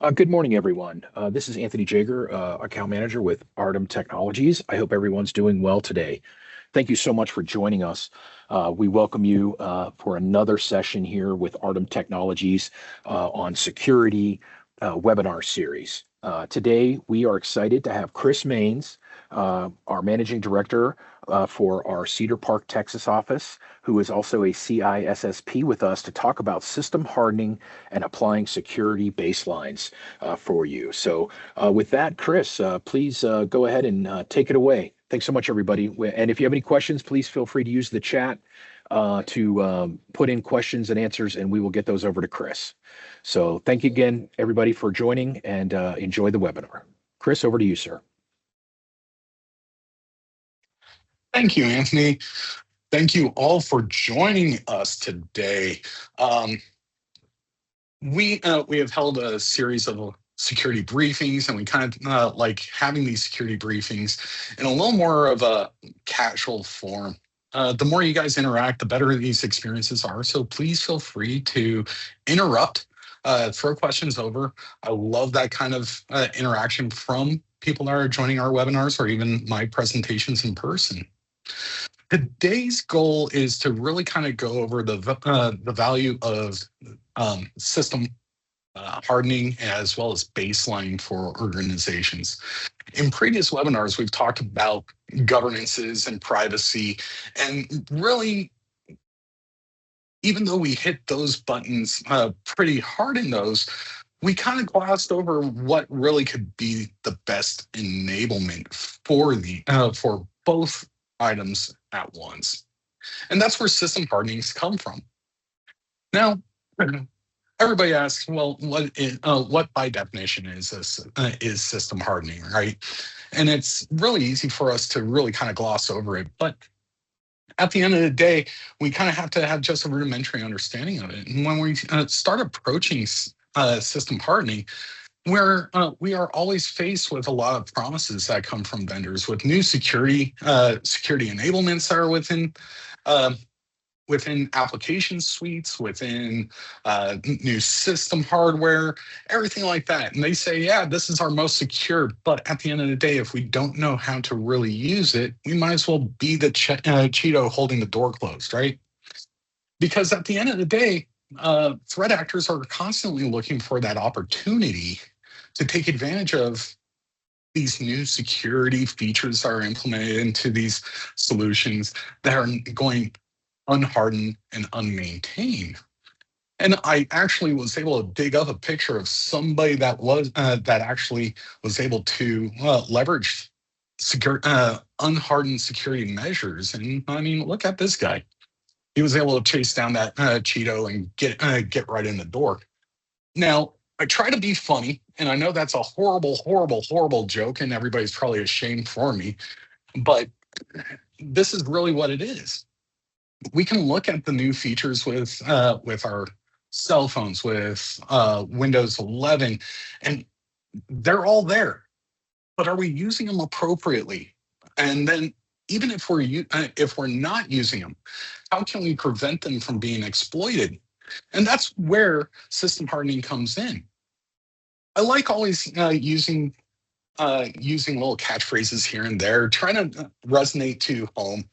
Good morning, everyone. This is Anthony Jager, account manager with Ardham Technologies. I hope everyone's doing well today. Thank you so much for joining us. We welcome you for another session here with Ardham Technologies on security webinar series. Today, we are excited to have Chris Maines, our managing director for our Cedar Park, Texas office, who is also a CISSP with us to talk about system hardening and applying security baselines for you. So, with that, Chris, please go ahead and take it away. Thanks so much, everybody. And if you have any questions, please feel free to use the chat to put in questions and answers, and we will get those over to Chris. So, thank you again, everybody, for joining and enjoy the webinar. Chris, over to you, sir. Thank you, Anthony. Thank you all for joining us today. We have held a series of security briefings, and we kind of like having these security briefings in a little more of a casual form. The more you guys interact, the better these experiences are. So please feel free to interrupt, throw questions over. I love that kind of interaction from people that are joining our webinars or even my presentations in person. Today's goal is to really kind of go over the value of system hardening as well as baseline for organizations. In previous webinars, we've talked about governances and privacy, and really, even though we hit those buttons pretty hard in those, we kind of glossed over what really could be the best enablement for both items at once. And that's where system hardenings come from. Now, everybody asks, well, what by definition is this is system hardening, right? And it's really easy for us to really kind of gloss over it, but at the end of the day, we kind of have to have just a rudimentary understanding of it. And when we start approaching system hardening, where we are always faced with a lot of promises that come from vendors with new security enablements that are within application suites, within new system hardware, everything like that. And they say, yeah, this is our most secure. But at the end of the day, if we don't know how to really use it, we might as well be the Cheeto holding the door closed, right? Because at the end of the day, threat actors are constantly looking for that opportunity to take advantage of these new security features that are implemented into these solutions that are going unhardened and unmaintained. And I actually was able to dig up a picture of somebody that actually was able to leverage unhardened security measures. And I mean, look at this guy. He was able to chase down that Cheeto and get right in the door. Now, I try to be funny, and I know that's a horrible, horrible, horrible joke, and everybody's probably ashamed for me, but this is really what it is. We can look at the new features with our cell phones, with Windows 11, and they're all there. But are we using them appropriately? And then, even if we're not using them, how can we prevent them from being exploited? And that's where system hardening comes in. I like always using little catchphrases here and there, trying to resonate to home.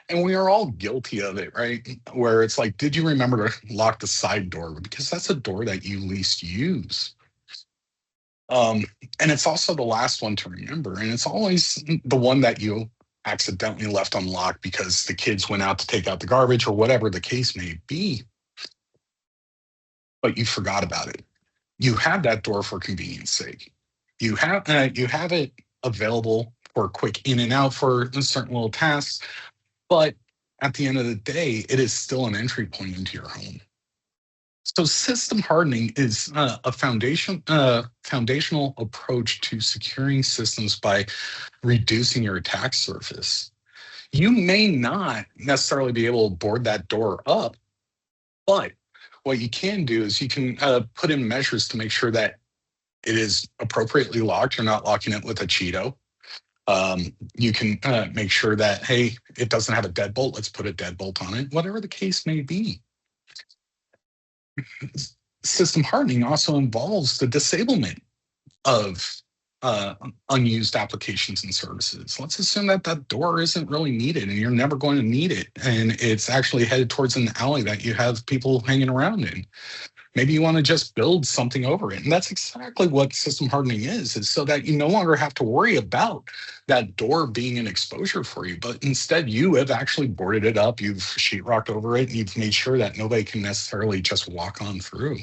And we are all guilty of it, right? Where it's like, did you remember to lock the side door? Because that's a door that you least use. And it's also the last one to remember. And it's always the one that you accidentally left unlocked because the kids went out to take out the garbage or whatever the case may be. But you forgot about it. You have that door for convenience sake. You have it available for quick in and out for certain little tasks, but at the end of the day, it is still an entry point into your home. So system hardening is a foundational approach to securing systems by reducing your attack surface. You may not necessarily be able to board that door up, but what you can do is you can put in measures to make sure that it is appropriately locked. You're not locking it with a Cheeto. You can make sure that, hey, it doesn't have a deadbolt. Let's put a deadbolt on it, whatever the case may be. System hardening also involves the disablement of unused applications and services. Let's assume that that door isn't really needed and you're never going to need it. And it's actually headed towards an alley that you have people hanging around in. Maybe you want to just build something over it. And that's exactly what system hardening is so that you no longer have to worry about that door being an exposure for you, but instead you have actually boarded it up, you've sheetrocked over it, and you've made sure that nobody can necessarily just walk on through.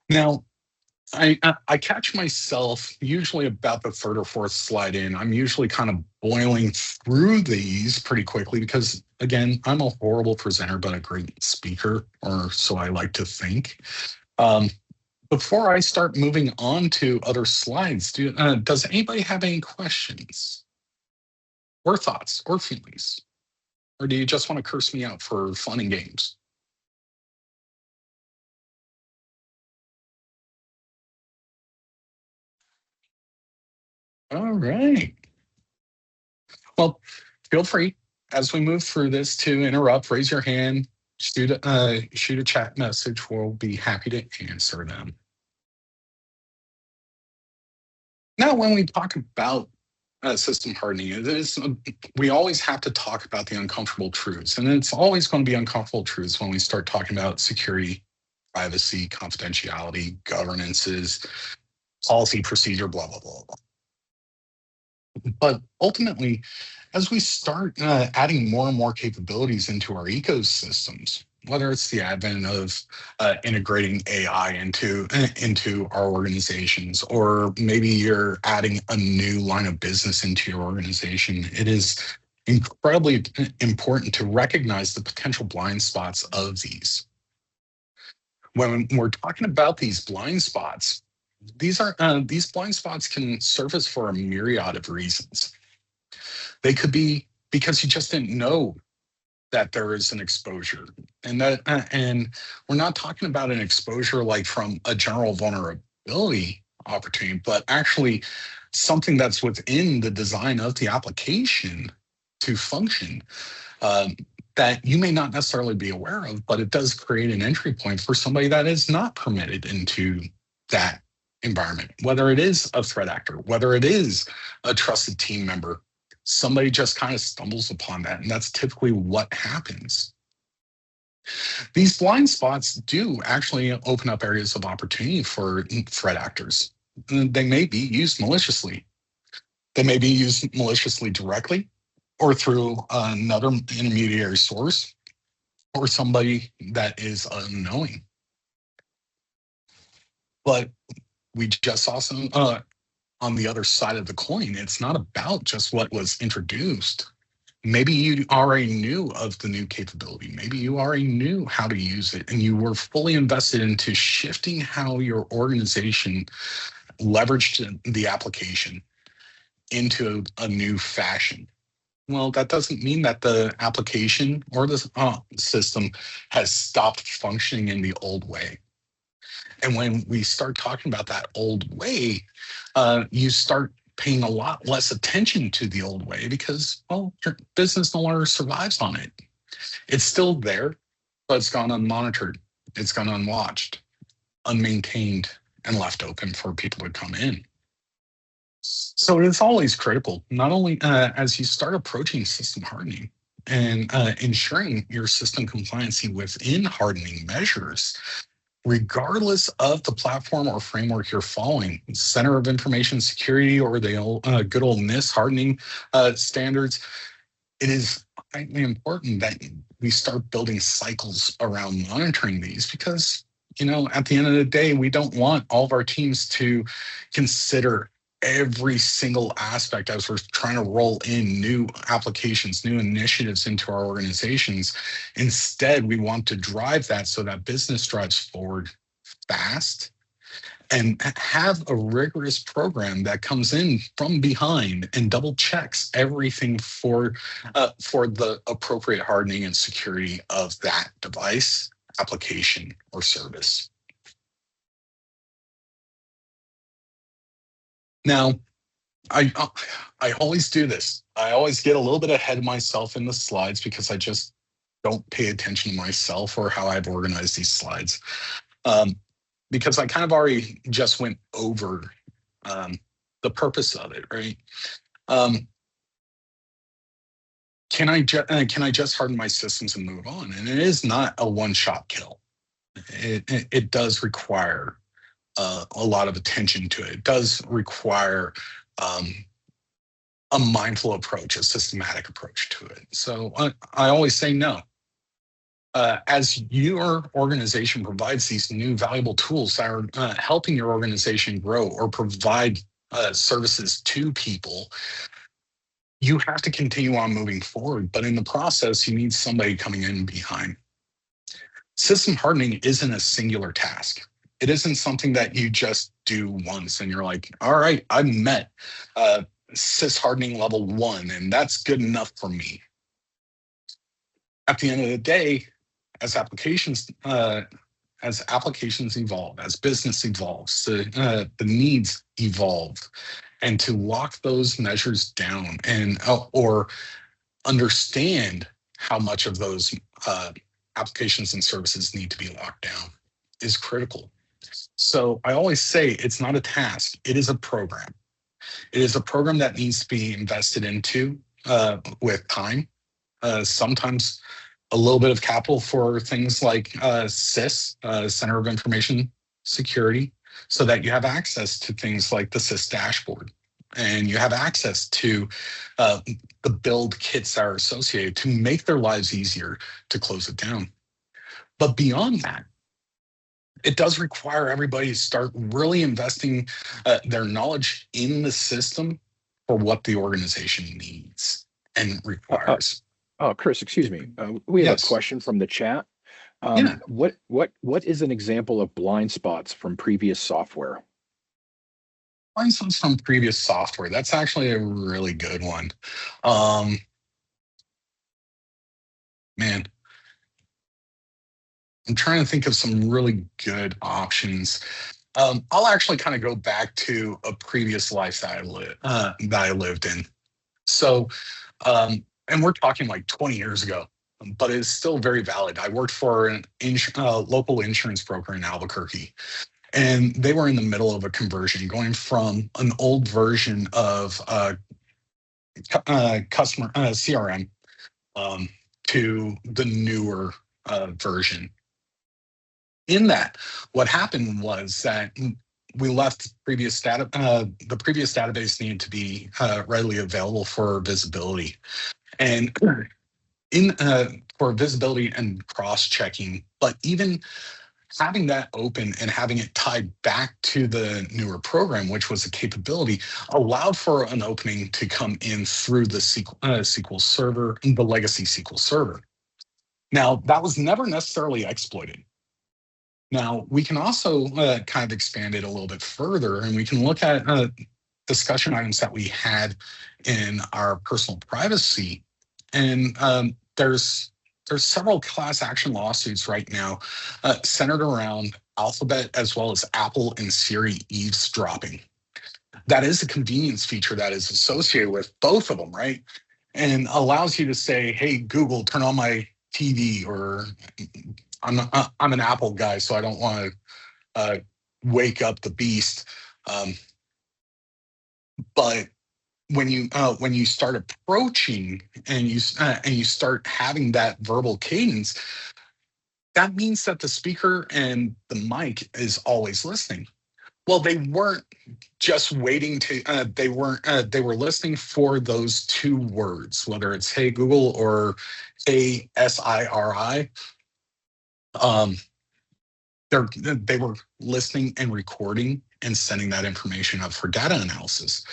Now, I catch myself usually about the third or fourth slide in. I'm usually kind of boiling through these pretty quickly because, again, I'm a horrible presenter, but a great speaker, or so I like to think. Before I start moving on to other slides, does anybody have any questions or thoughts or feelings? Or do you just want to curse me out for fun and games? All right. Well, feel free as we move through this to interrupt, raise your hand, shoot a chat message. We'll be happy to answer them. Now, when we talk about system hardening, we always have to talk about the uncomfortable truths. And it's always going to be uncomfortable truths when we start talking about security, privacy, confidentiality, governances, policy, procedure, blah, blah, blah, blah. But ultimately, as we start adding more and more capabilities into our ecosystems, whether it's the advent of integrating AI into our organizations, or maybe you're adding a new line of business into your organization, it is incredibly important to recognize the potential blind spots of these. When we're talking about these blind spots, these blind spots can surface for a myriad of reasons. They could be because you just didn't know that there is an exposure, and we're not talking about an exposure like from a general vulnerability opportunity, but actually something that's within the design of the application to function, um, that you may not necessarily be aware of, but it does create an entry point for somebody that is not permitted into that environment, whether it is a threat actor, whether it is a trusted team member. Somebody just kind of stumbles upon that, and that's typically what happens. These blind spots do actually open up areas of opportunity for threat actors. They may be used maliciously. They may be used maliciously directly or through another intermediary source or somebody that is unknowing. But we just saw some on the other side of the coin. It's not about just what was introduced. Maybe you already knew of the new capability. Maybe you already knew how to use it and you were fully invested into shifting how your organization leveraged the application into a new fashion. Well, that doesn't mean that the application or the system has stopped functioning in the old way. And when we start talking about that old way, you start paying a lot less attention to the old way because, well, your business no longer survives on it. It's still there, but it's gone unmonitored, it's gone unwatched, unmaintained, and left open for people to come in. So it is always critical, not only as you start approaching system hardening and ensuring your system compliancy within hardening measures, regardless of the platform or framework you're following, Center of Information Security or the good old NIST hardening standards, it is highly important that we start building cycles around monitoring these because, at the end of the day, we don't want all of our teams to consider every single aspect as we're trying to roll in new applications, new initiatives into our organizations. Instead, we want to drive that so that business drives forward fast and have a rigorous program that comes in from behind and double checks everything for the appropriate hardening and security of that device, application, or service. Now, I always do this. I always get a little bit ahead of myself in the slides because I just don't pay attention to myself or how I've organized these slides, um, because I kind of already just went over um, the purpose of it, right? Um, can I just harden my systems and move on? And it is not a one-shot kill. It does require a lot of attention to it. It does require um, a mindful approach, a systematic approach to it. So I always say no. As your organization provides these new valuable tools that are helping your organization grow or provide services to people, you have to continue on moving forward. But in the process, you need somebody coming in behind. System hardening isn't a singular task. It isn't something that you just do once and you're like, all right, I've met sys hardening level 1, and that's good enough for me. At the end of the day, as applications evolve, as business evolves, the needs evolve, and to lock those measures down and or understand how much of those applications and services need to be locked down is critical. So I always say it's not a task, it is a program. It is a program that needs to be invested into with time, sometimes a little bit of capital for things like CIS, Center of Information Security, so that you have access to things like the CIS dashboard, and you have access to the build kits that are associated to make their lives easier to close it down. But beyond that, it does require everybody to start really investing their knowledge in the system for what the organization needs and requires. Chris, excuse me. We have a Yes. question from the chat. Yeah. What is an example of blind spots from previous software? Find some from previous software. That's actually a really good one. Um, Man, I'm trying to think of some really good options. I'll actually kind of go back to a previous life that I lived in. So, and we're talking like 20 years ago, but it's still very valid. I worked for an local insurance broker in Albuquerque, and they were in the middle of a conversion, going from an old version of customer CRM to the newer version. In that, what happened was that we left the previous database needed to be readily available for visibility, and in for visibility and cross-checking. But even having that open and having it tied back to the newer program, which was a capability, allowed for an opening to come in through the SQL Server, the legacy SQL Server. Now, that was never necessarily exploited. Now, we can also kind of expand it a little bit further, and we can look at discussion items that we had in our personal privacy. And there's several class action lawsuits right now centered around Alphabet as well as Apple and Siri eavesdropping. That is a convenience feature that is associated with both of them, right? And allows you to say, hey, Google, turn on my TV, or I'm an Apple guy, so I don't want to wake up the beast. But when you start approaching and you start having that verbal cadence, that means that the speaker and the mic is always listening. Well, they weren't just waiting to. They were listening for those two words, whether it's "Hey Google" or "Hey SIRI." They were listening and recording and sending that information up for data analysis.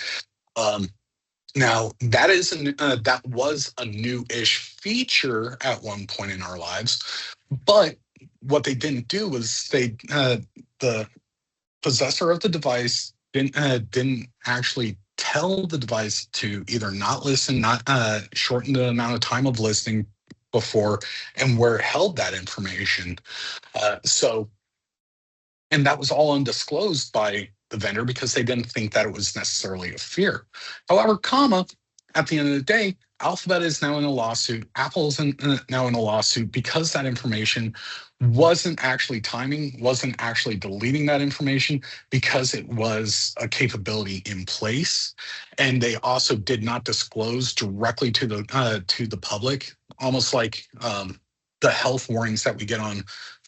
Now that was a new-ish feature at one point in our lives, but what they didn't do was the possessor of the device didn't actually tell the device to either not listen, not shorten the amount of time of listening before, and where it held that information. And that was all undisclosed by the vendor because they didn't think that it was necessarily a fear. However, at the end of the day, Alphabet is now in a lawsuit. Apple is now in a lawsuit because that information wasn't actually timing, wasn't actually deleting that information because it was a capability in place, and they also did not disclose directly to the public, almost like the health warnings that we get on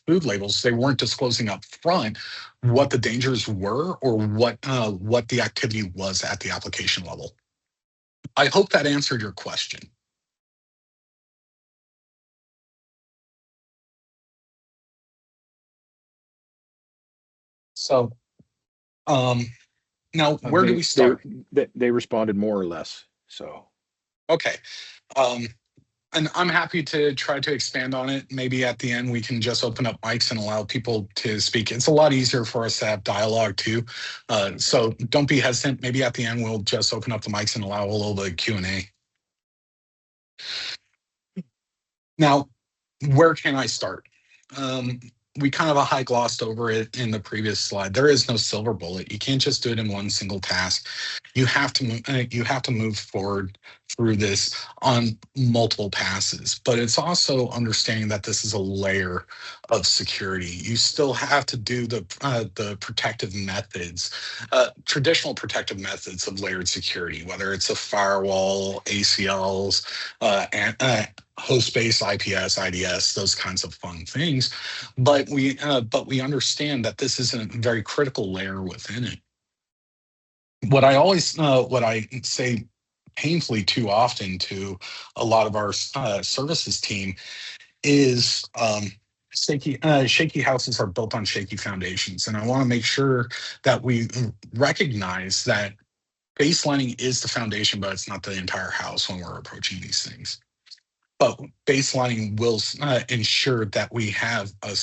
food labels. They weren't disclosing up front what the dangers were or what the activity was at the application level. I hope that answered your question. So, um, now where do They we start? they responded more or less. So Okay. Um, and I'm happy to try to expand on it. Maybe at the end we can just open up mics and allow people to speak. It's a lot easier for us to have dialogue too. So don't be hesitant. Maybe at the end we'll just open up the mics and allow a little bit of Q&A. Now, where can I start? Um, we kind of high glossed over it in the previous slide. There is no silver bullet. You can't just do it in one single task. You have to move forward through this on multiple passes. But it's also understanding that this is a layer of security. You still have to do the protective methods, traditional protective methods of layered security, whether it's a firewall, ACLs, and host-based IPS, IDS, those kinds of fun things. But we understand that this is a very critical layer within it. What I say painfully too often to a lot of our services team is shaky houses are built on shaky foundations. And I want to make sure that we recognize that baselining is the foundation, but it's not the entire house when we're approaching these things. But baselining will ensure that we have a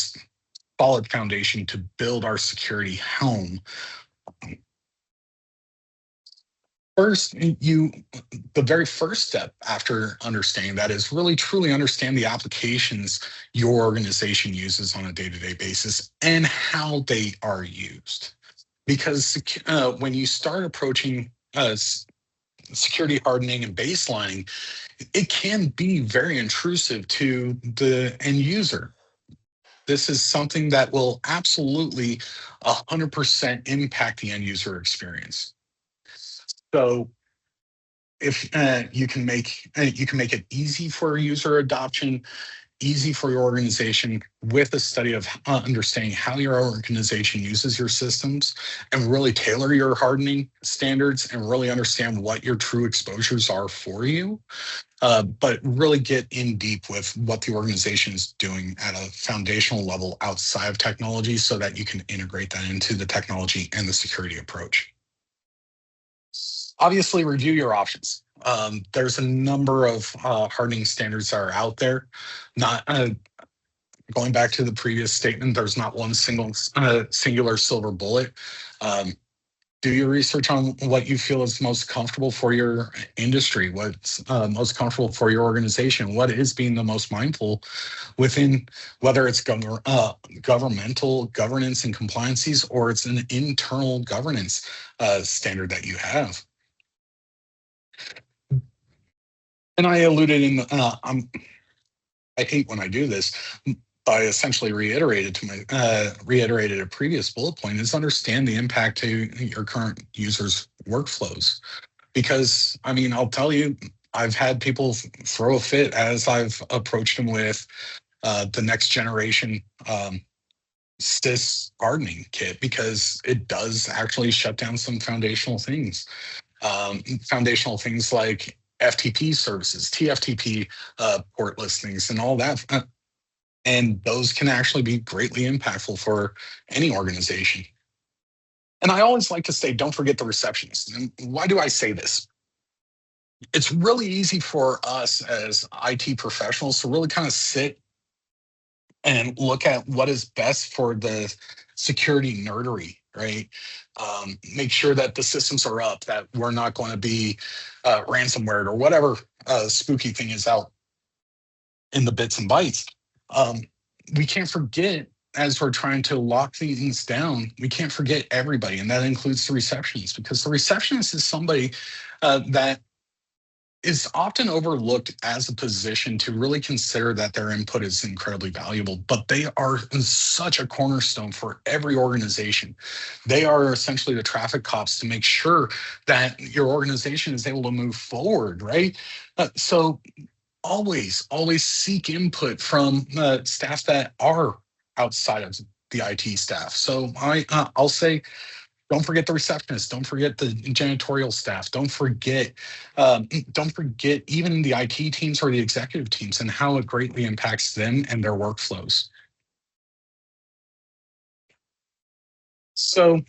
solid foundation to build our security home. First, the very first step after understanding that is really truly understand the applications your organization uses on a day-to-day basis and how they are used. Because when you start approaching security hardening and baselining, it can be very intrusive to the end user. This is something that will absolutely 100% impact the end user experience. So if you can make it easy for user adoption, easy for your organization with a study of understanding how your organization uses your systems and really tailor your hardening standards and really understand what your true exposures are for you. But really get in deep with what the organization is doing at a foundational level outside of technology so that you can integrate that into the technology and the security approach. Obviously, review your options. There's a number of hardening standards that are out there. Not going back to the previous statement, there's not one singular silver bullet. Do your research on what you feel is most comfortable for your industry, what's most comfortable for your organization, what is being the most mindful within, whether it's governmental governance and compliances or it's an internal governance standard that you have. And I alluded in, I hate when I do this, I essentially reiterated a previous bullet point is understand the impact to your current users' workflows. Because I mean, I'll tell you, I've had people throw a fit as I've approached them with the next generation CISSP hardening kit because it does actually shut down some foundational things. Foundational things like FTP services, TFTP port listings, and all that. And those can actually be greatly impactful for any organization. And I always like to say, don't forget the receptionist. And why do I say this? It's really easy for us as IT professionals to really kind of sit and look at what is best for the security nerdery, right? Make sure that the systems are up, that we're not going to be ransomware or whatever spooky thing is out in the bits and bytes. We can't forget, as we're trying to lock things down, we can't forget everybody, and that includes the receptionist, because the receptionist is somebody that is often overlooked as a position to really consider that their input is incredibly valuable, but they are such a cornerstone for every organization. They are essentially the traffic cops to make sure that your organization is able to move forward, right? So always seek input from staff that are outside of the IT staff. So I'll say, don't forget the receptionist. Don't forget the janitorial staff. Don't forget even the IT teams or the executive teams and how it greatly impacts them and their workflows. So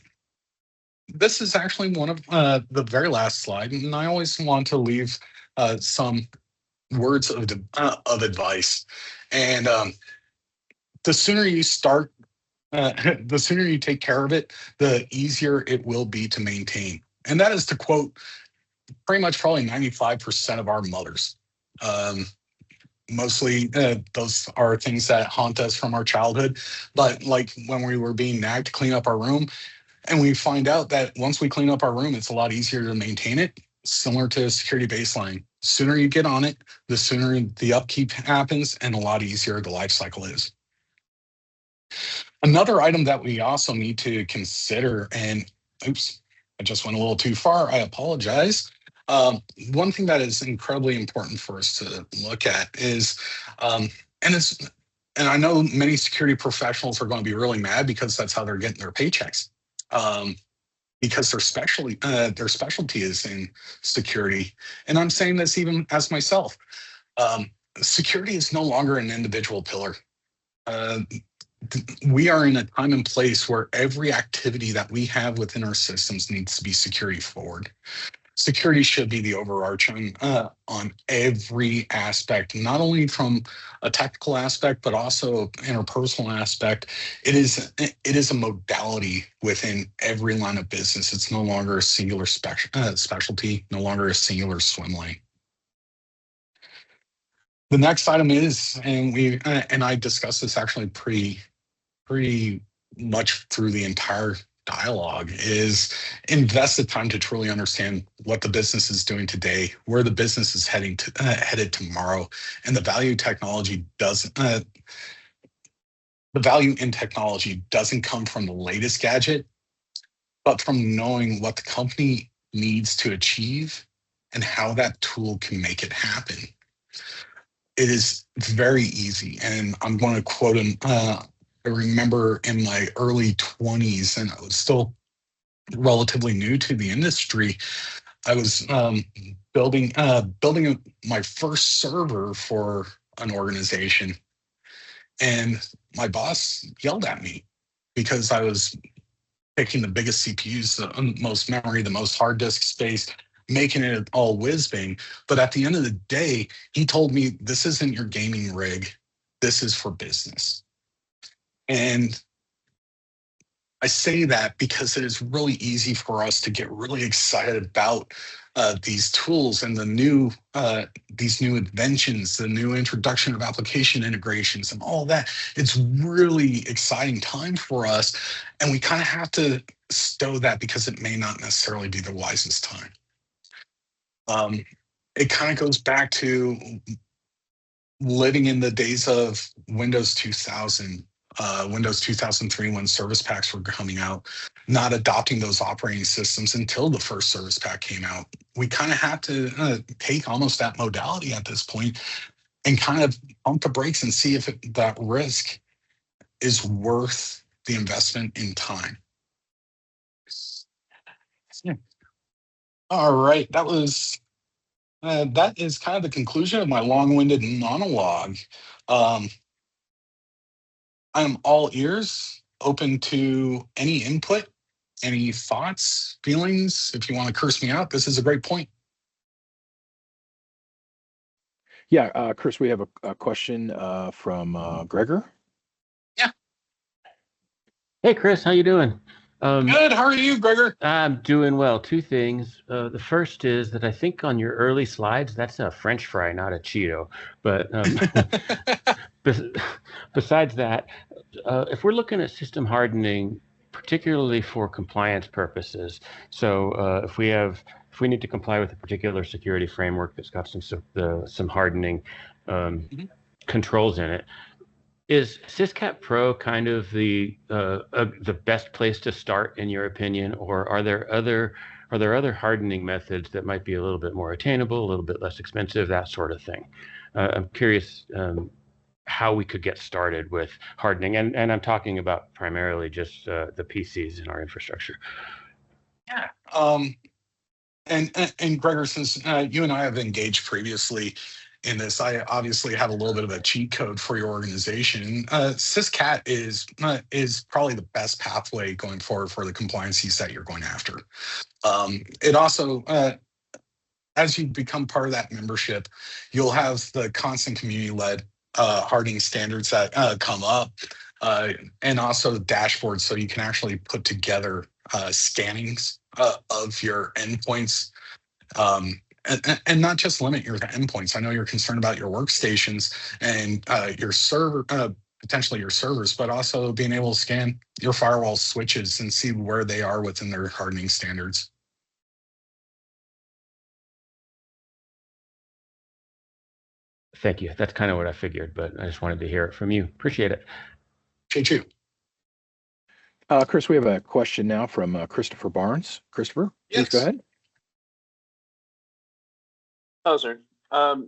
this is actually one of the very last slide, and I always want to leave some words of advice. And the sooner you start, the sooner you take care of it, the easier it will be to maintain. And that is to quote pretty much probably 95% of our mothers. Um, Mostly those are things that haunt us from our childhood. But like when we were being nagged to clean up our room, and we find out that once we clean up our room, it's a lot easier to maintain it, similar to security baseline. Sooner you get on it, the sooner the upkeep happens and a lot easier the life cycle is. Another item that we also need to consider, and oops, I just went a little too far. I apologize. One thing that is incredibly important for us to look at is, and it's, and I know many security professionals are going to be really mad because that's how they're getting their paychecks. Because their specialty is in security, and I'm saying this even as myself. Um, Security is no longer an individual pillar. Uh, we are in a time and place where every activity that we have within our systems needs to be security forward. Security should be the overarching on every aspect, not only from a technical aspect, but also interpersonal aspect. It is a modality within every line of business. It's no longer a singular specialty, no longer a singular swim lane. The next item is, and I discussed this actually pretty much through the entire dialogue, is invest the time to truly understand what the business is doing today, where the business is headed tomorrow, and the value in technology doesn't come from the latest gadget, but from knowing what the company needs to achieve and how that tool can make it happen. It is very easy, and I'm going to quote him. I remember in my early 20s, and I was still relatively new to the industry. I was building my first server for an organization, and my boss yelled at me because I was picking the biggest CPUs, the most memory, the most hard disk space, making it all whiz bang. But at the end of the day, he told me, "This isn't your gaming rig. This is for business." And I say that because it is really easy for us to get really excited about these tools and these new inventions, the new introduction of application integrations and all that. It's really exciting time for us, and we kind of have to stow that because it may not necessarily be the wisest time. It kind of goes back to living in the days of Windows 2000, Windows 2003, when service packs were coming out, not adopting those operating systems until the first service pack came out. We kind of have to take almost that modality at this point and kind of pump the brakes and see if that risk is worth the investment in time. Yeah. All right, that is kind of the conclusion of my long-winded monologue. Um, I'm all ears, open to any input, any thoughts, feelings. If you want to curse me out, this is a great point. Yeah, Chris, we have a question from Gregor. Yeah. Hey, Chris, how you doing? Good. How are you, Gregor? I'm doing well. Two things. The first is that I think on your early slides, that's a French fry, not a Cheeto. But besides that, if we're looking at system hardening, particularly for compliance purposes, so if if we need to comply with a particular security framework that's got some hardening controls in it, is Syscat Pro kind of the best place to start in your opinion, or are there other hardening methods that might be a little bit more attainable, a little bit less expensive, that sort of thing? I'm curious how we could get started with hardening, and I'm talking about primarily just the PCs in our infrastructure. Yeah. And Gregor, since you and I have engaged previously in this, I obviously have a little bit of a cheat code for your organization. Syscat is probably the best pathway going forward for the compliances that you're going after. It also, as you become part of that membership, you'll have the constant community-led hardening standards that come up, and also the dashboard, so you can actually put together scannings of your endpoints, and not just limit your endpoints. I know you're concerned about your workstations and your server, potentially your servers, but also being able to scan your firewall switches and see where they are within their hardening standards. Thank you. That's kind of what I figured, but I just wanted to hear it from you. Appreciate it. Appreciate you. Chris, we have a question now from Christopher Barnes. Christopher, please go ahead. Hello, sir.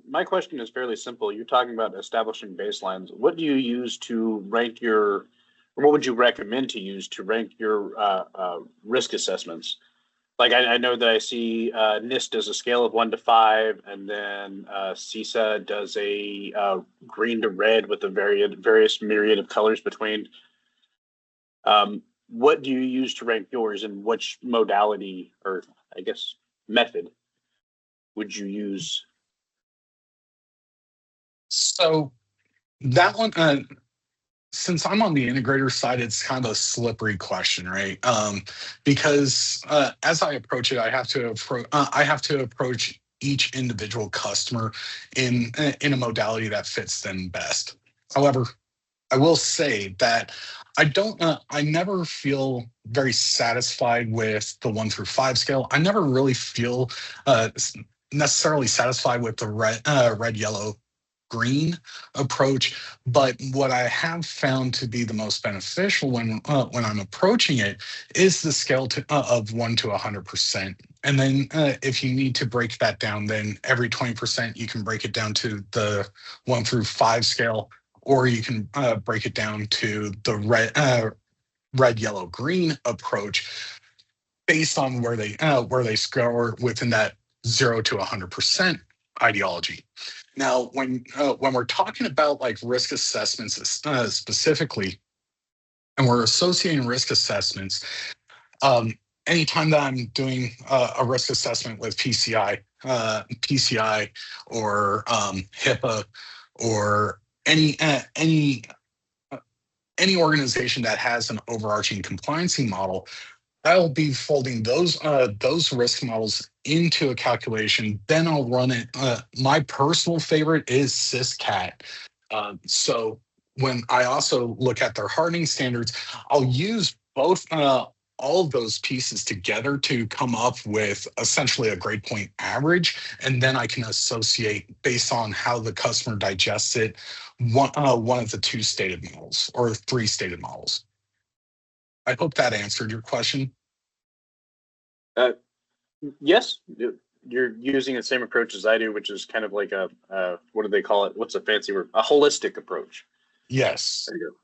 My question is fairly simple. You're talking about establishing baselines. What do you use to rank or what would you recommend to use to rank your risk assessments? Like I know that I see NIST does a scale of 1 to 5, and then CISA does a green to red with a various myriad of colors between. What do you use to rank yours, and which modality, or I guess method, would you use? So that one, since I'm on the integrator side, it's kind of a slippery question, right? Because as I approach it, I have to approach each individual customer in a modality that fits them best. However, I will say that I never feel very satisfied with the 1 through 5 scale. I never really feel necessarily satisfied with the red, yellow, green approach. But what I have found to be the most beneficial when I'm approaching it is the scale of 1 to 100%. And then if you need to break that down, then every 20% you can break it down to the 1 through 5 scale, or you can break it down to the red, yellow, green approach based on where they score within that 0 to 100% ideology. Now, when we're talking about like risk assessments specifically, and we're associating risk assessments, anytime that I'm doing a risk assessment with PCI or HIPAA or any organization that has an overarching compliancy model, I'll be folding those risk models into a calculation. Then I'll run it. My personal favorite is Syscat. So when I also look at their hardening standards, I'll use both all of those pieces together to come up with essentially a grade point average, and then I can associate based on how the customer digests it one of the 2 stated models or 3 stated models. I hope that answered your question. Yes, you're using the same approach as I do, which is kind of like a what do they call it? What's a fancy word? A holistic approach. Yes. There you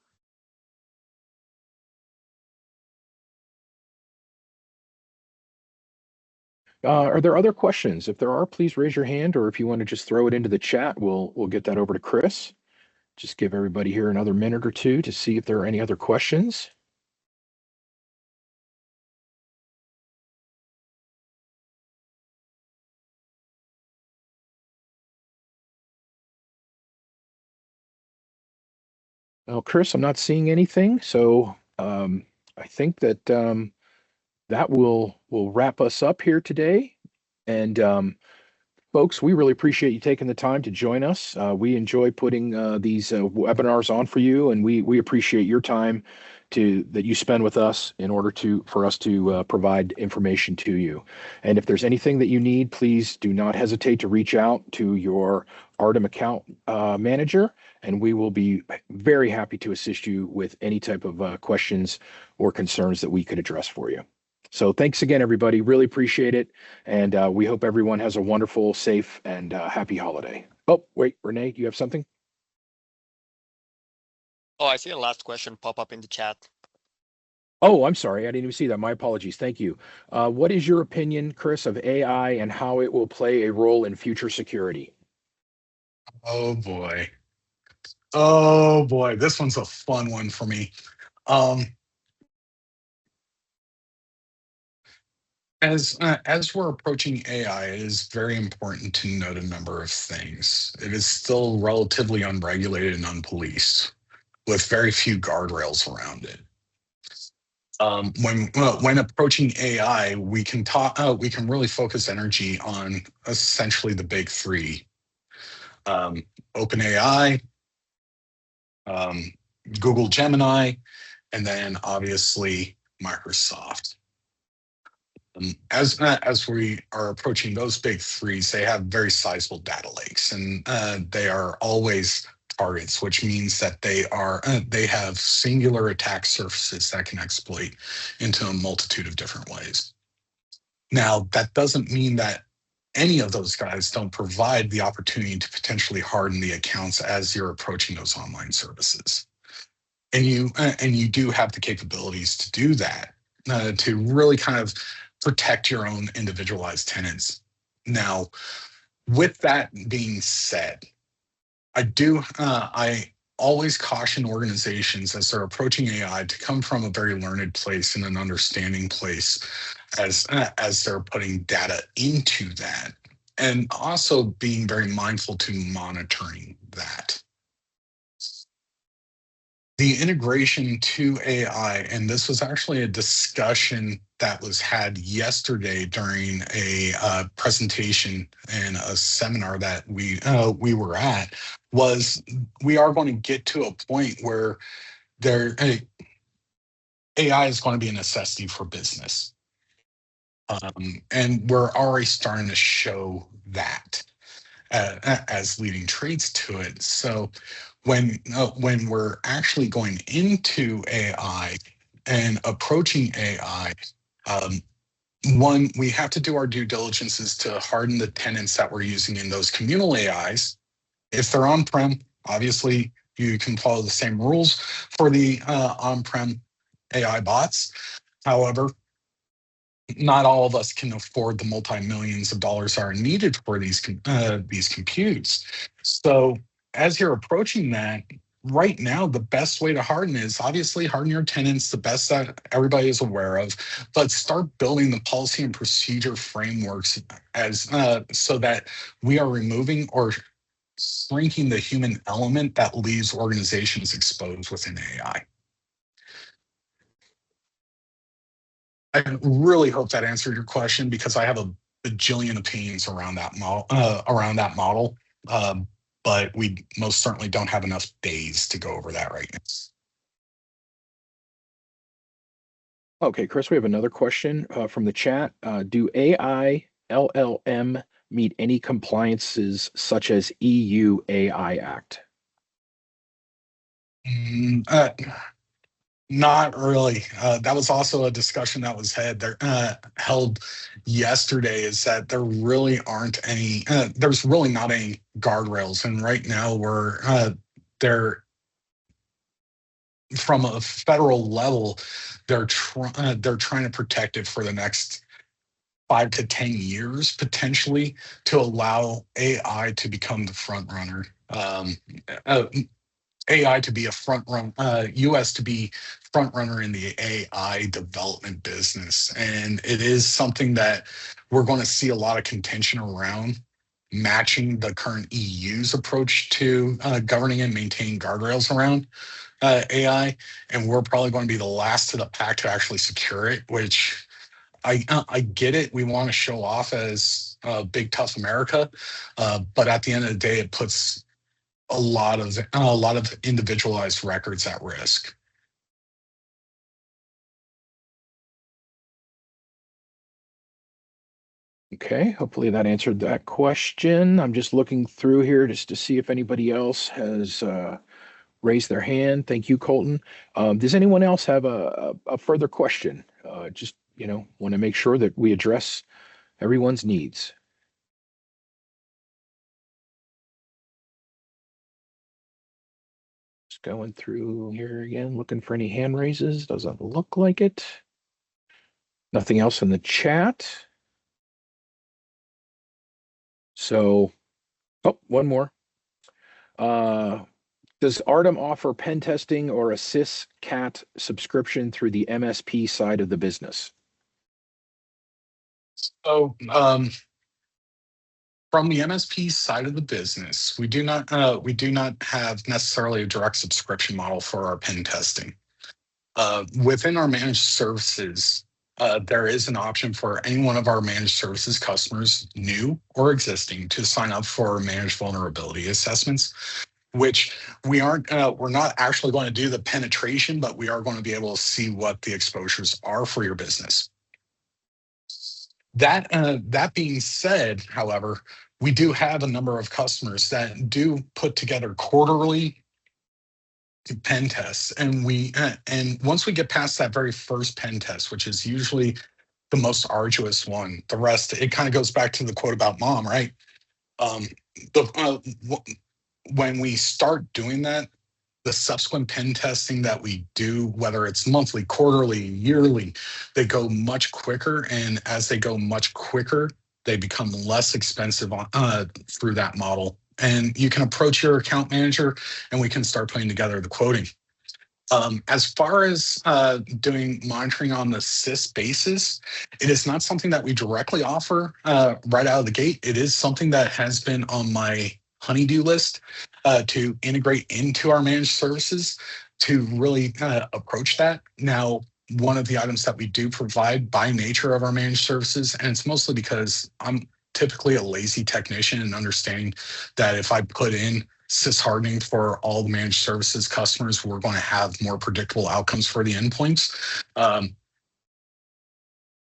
go. Are there other questions? If there are, please raise your hand, or if you want to just throw it into the chat, we'll get that over to Chris. Just give everybody here another minute or two to see if there are any other questions. Well, Chris, I'm not seeing anything, so I think that that will wrap us up here today. And Folks, we really appreciate you taking the time to join us. We enjoy putting these webinars on for you, and we appreciate your time that you spend with us in order for us to provide information to you. And if there's anything that you need, please do not hesitate to reach out to your Ardham account manager, and we will be very happy to assist you with any type of questions or concerns that we could address for you. So thanks again, everybody. Really appreciate it. And we hope everyone has a wonderful, safe, and happy holiday. Oh, wait, Renee, do you have something? Oh, I see a last question pop up in the chat. Oh, I'm sorry. I didn't even see that. My apologies. Thank you. What is your opinion, Chris, of AI and how it will play a role in future security? Oh boy. Oh boy. This one's a fun one for me. As we're approaching AI, it is very important to note a number of things. It is still relatively unregulated and unpoliced, with very few guardrails around it. When approaching AI, we can really focus energy on essentially the big three: OpenAI, Google Gemini, and then obviously Microsoft. As we are approaching those big threes, they have very sizable data lakes, and they are always targets, which means that they have singular attack surfaces that can exploit into a multitude of different ways. Now, that doesn't mean that any of those guys don't provide the opportunity to potentially harden the accounts as you're approaching those online services. And you do have the capabilities to do that, to really kind of protect your own individualized tenants. Now, with that being said, I always caution organizations as they're approaching AI to come from a very learned place and an understanding place as they're putting data into that, and also being very mindful to monitoring that. The integration to AI, and this was actually a discussion that was had yesterday during a presentation and a seminar that we were at, was we are going to get to a point where AI is going to be a necessity for business. And we're already starting to show that as leading traits to it. So when we're actually going into AI and approaching AI, one, we have to do our due diligences to harden the tenants that we're using in those communal AIs. If they're on-prem, obviously you can follow the same rules for the on-prem AI bots. However, not all of us can afford the multi-millions of dollars that are needed for these computes. So as you're approaching that, right now, the best way to harden is obviously harden your tenants, the best that everybody is aware of, but start building the policy and procedure frameworks so that we are removing or shrinking the human element that leaves organizations exposed within AI. I really hope that answered your question, because I have a bajillion opinions around that model. But we most certainly don't have enough days to go over that right now. Okay, Chris, we have another question from the chat. Do AI LLM meet any compliances such as EU AI Act? Not really. That was also a discussion that was held yesterday, is that there really aren't any, there's really not any guardrails. And right now they're from a federal level, they're trying to protect it for the next 5 to 10 years, potentially, to allow AI to become the front runner. AI to be a US to be front runner in the AI development business. And it is something that we're going to see a lot of contention around, matching the current EU's approach to governing and maintaining guardrails around AI. And we're probably going to be the last to the pack to actually secure it, which I get it. We want to show off as big tough America, but at the end of the day, it puts a lot of individualized records at risk. Okay, hopefully that answered that question. I'm just looking through here just to see if anybody else has raised their hand. Thank you, Colton. Does anyone else have a further question? Just, want to make sure that we address everyone's needs. Just going through here again, looking for any hand raises. Doesn't look like it. Nothing else in the chat. So, one more. Does Ardham offer pen testing or a CISSP subscription through the MSP side of the business? So, from the MSP side of the business, we do not have necessarily a direct subscription model for our pen testing. Within our managed services, there is an option for any one of our managed services customers, new or existing, to sign up for managed vulnerability assessments, which we're not actually going to do the penetration, but we are going to be able to see what the exposures are for your business. That being said, however, we do have a number of customers that do put together quarterly pen tests, and once we get past that very first pen test, which is usually the most arduous one, the rest, it kind of goes back to the quote about mom, right? When we start doing that, the subsequent pen testing that we do, whether it's monthly, quarterly, yearly, they go much quicker. And as they go much quicker, they become less expensive through that model. And you can approach your account manager and we can start putting together the quoting. As far as doing monitoring on the CISSP basis, it is not something that we directly offer right out of the gate. It is something that has been on my honeydew list to integrate into our managed services to really approach that. Now, one of the items that we do provide by nature of our managed services, and it's mostly because I'm typically a lazy technician and understanding that if I put in CIS hardening for all the managed services customers, we're going to have more predictable outcomes for the endpoints.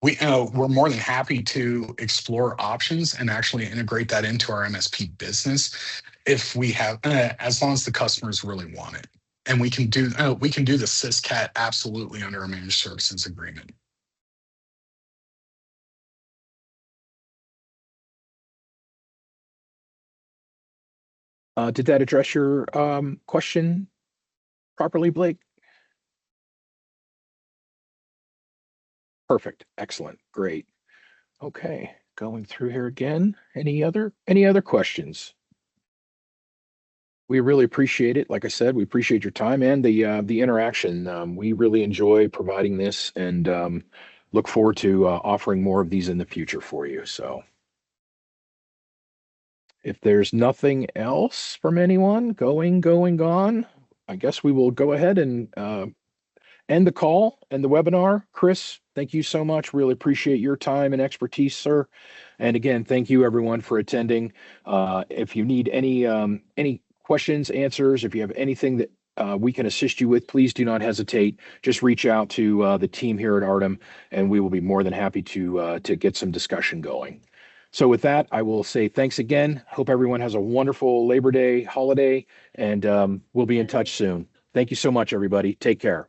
We're more than happy to explore options and actually integrate that into our MSP business if we have, as long as the customers really want it. And we can do the CISSP absolutely under a managed services agreement. Did that address your question properly, Blake? Perfect. Excellent. Great. Okay. Going through here again. Any other questions? We really appreciate it. Like I said, we appreciate your time and the interaction. We really enjoy providing this and look forward to offering more of these in the future for you. So if there's nothing else from anyone gone, I guess we will go ahead and end the call and the webinar. Chris, thank you so much. Really appreciate your time and expertise, sir. And again, thank you everyone for attending. If you need any questions, answers, if you have anything that we can assist you with, please do not hesitate. Just reach out to the team here at Ardham, and we will be more than happy to get some discussion going. So with that, I will say thanks again. Hope everyone has a wonderful Labor Day holiday, and we'll be in touch soon. Thank you so much, everybody. Take care.